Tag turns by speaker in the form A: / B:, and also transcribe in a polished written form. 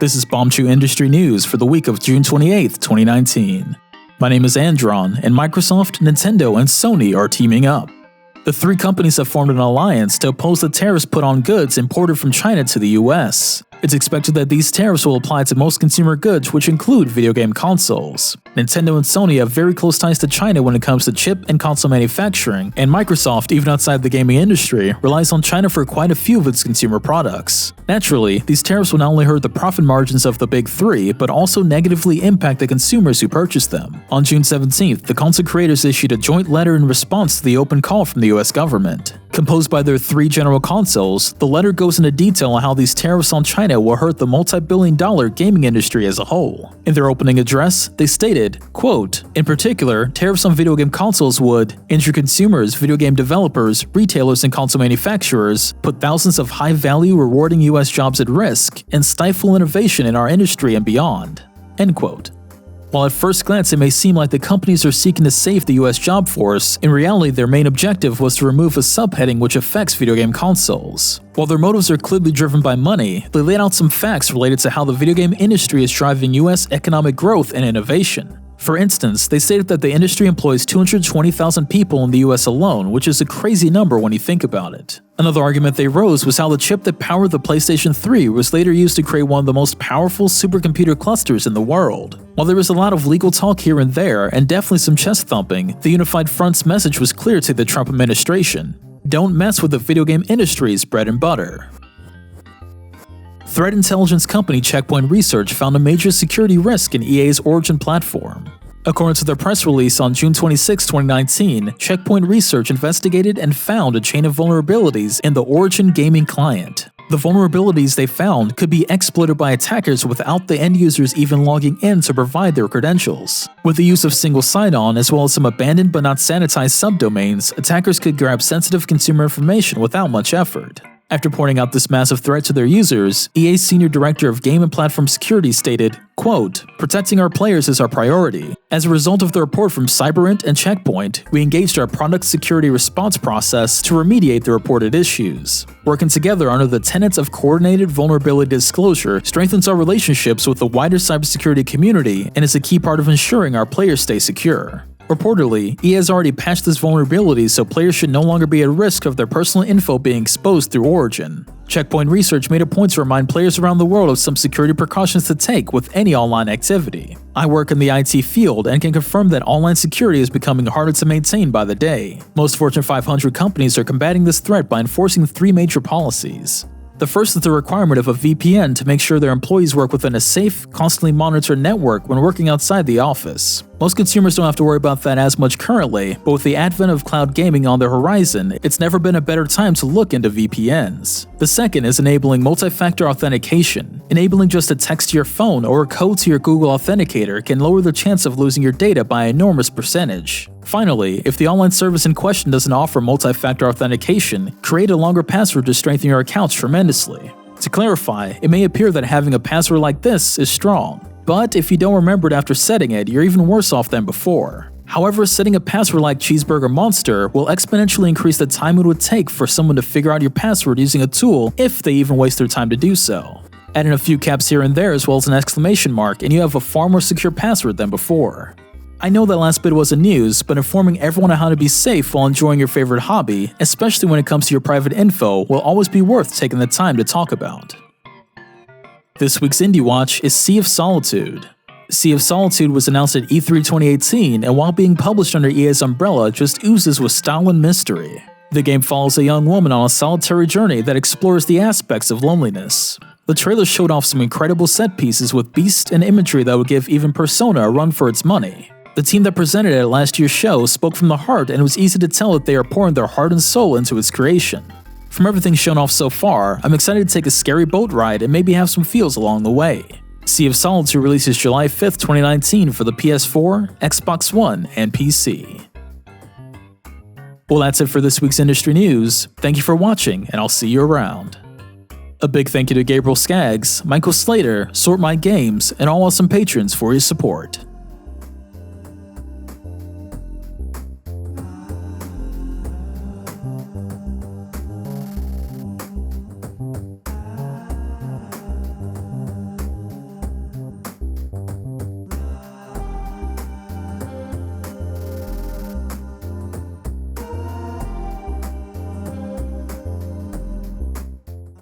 A: This is Bombchu Industry News for the week of June 28, 2019. My name is Andron, and Microsoft, Nintendo, and Sony are teaming up. The three companies have formed an alliance to oppose the tariffs put on goods imported from China to the US. It's expected that these tariffs will apply to most consumer goods, which include video game consoles. Nintendo and Sony have very close ties to China when it comes to chip and console manufacturing, and Microsoft, even outside the gaming industry, relies on China for quite a few of its consumer products. Naturally, these tariffs will not only hurt the profit margins of the big three, but also negatively impact the consumers who purchase them. On June 17th, the console creators issued a joint letter in response to the open call from the US government. Composed by their three general consoles, the letter goes into detail on how these tariffs on China will hurt the multi-billion-dollar gaming industry as a whole. In their opening address, they stated, quote, "In particular, tariffs on video game consoles would injure consumers, video game developers, retailers, and console manufacturers, put thousands of high-value, rewarding US jobs at risk, and stifle innovation in our industry and beyond." End quote. While at first glance it may seem like the companies are seeking to save the US job force, in reality their main objective was to remove a subheading which affects video game consoles. While their motives are clearly driven by money, they laid out some facts related to how the video game industry is driving US economic growth and innovation. For instance, they stated that the industry employs 220,000 people in the US alone, which is a crazy number when you think about it. Another argument they rose was how the chip that powered the PlayStation 3 was later used to create one of the most powerful supercomputer clusters in the world. While there was a lot of legal talk here and there, and definitely some chest thumping, the Unified Front's message was clear to the Trump administration: don't mess with the video game industry's bread and butter. Threat intelligence company Check Point Research found a major security risk in EA's Origin platform. According to their press release on June 26, 2019, Check Point Research investigated and found a chain of vulnerabilities in the Origin gaming client. The vulnerabilities they found could be exploited by attackers without the end users even logging in to provide their credentials. With the use of single sign-on as well as some abandoned but not sanitized subdomains, attackers could grab sensitive consumer information without much effort. After pointing out this massive threat to their users, EA's Senior Director of Game and Platform Security stated, quote, "Protecting our players is our priority. As a result of the report from Cyberint and Checkpoint, we engaged our product security response process to remediate the reported issues. Working together under the tenets of coordinated vulnerability disclosure strengthens our relationships with the wider cybersecurity community and is a key part of ensuring our players stay secure." Reportedly, EA has already patched this vulnerability so players should no longer be at risk of their personal info being exposed through Origin. Checkpoint Research made a point to remind players around the world of some security precautions to take with any online activity. I work in the IT field and can confirm that online security is becoming harder to maintain by the day. Most Fortune 500 companies are combating this threat by enforcing three major policies. The first is the requirement of a VPN to make sure their employees work within a safe, constantly monitored network when working outside the office. Most consumers don't have to worry about that as much currently, but with the advent of cloud gaming on the horizon, it's never been a better time to look into VPNs. The second is enabling multi-factor authentication. Enabling just a text to your phone or a code to your Google Authenticator can lower the chance of losing your data by an enormous percentage. Finally, if the online service in question doesn't offer multi-factor authentication, create a longer password to strengthen your accounts tremendously. To clarify, it may appear that having a password like this is strong, but if you don't remember it after setting it, you're even worse off than before. However, setting a password like Cheeseburger Monster will exponentially increase the time it would take for someone to figure out your password using a tool if they even waste their time to do so. Add in a few caps here and there as well as an exclamation mark and you have a far more secure password than before. I know that last bit wasn't news, but informing everyone on how to be safe while enjoying your favorite hobby, especially when it comes to your private info, will always be worth taking the time to talk about. This week's Indie Watch is Sea of Solitude. Sea of Solitude was announced at E3 2018, and while being published under EA's umbrella, just oozes with style and mystery. The game follows a young woman on a solitary journey that explores the aspects of loneliness. The trailer showed off some incredible set pieces with beast and imagery that would give even Persona a run for its money. The team that presented it at last year's show spoke from the heart, and it was easy to tell that they are pouring their heart and soul into its creation. From everything shown off so far, I'm excited to take a scary boat ride and maybe have some feels along the way. Sea of Solitude releases July 5th, 2019 for the PS4, Xbox One, and PC. Well, that's it for this week's industry news. Thank you for watching, and I'll see you around. A big thank you to Gabriel Skaggs, Michael Slater, Sort My Games, and all awesome patrons for your support.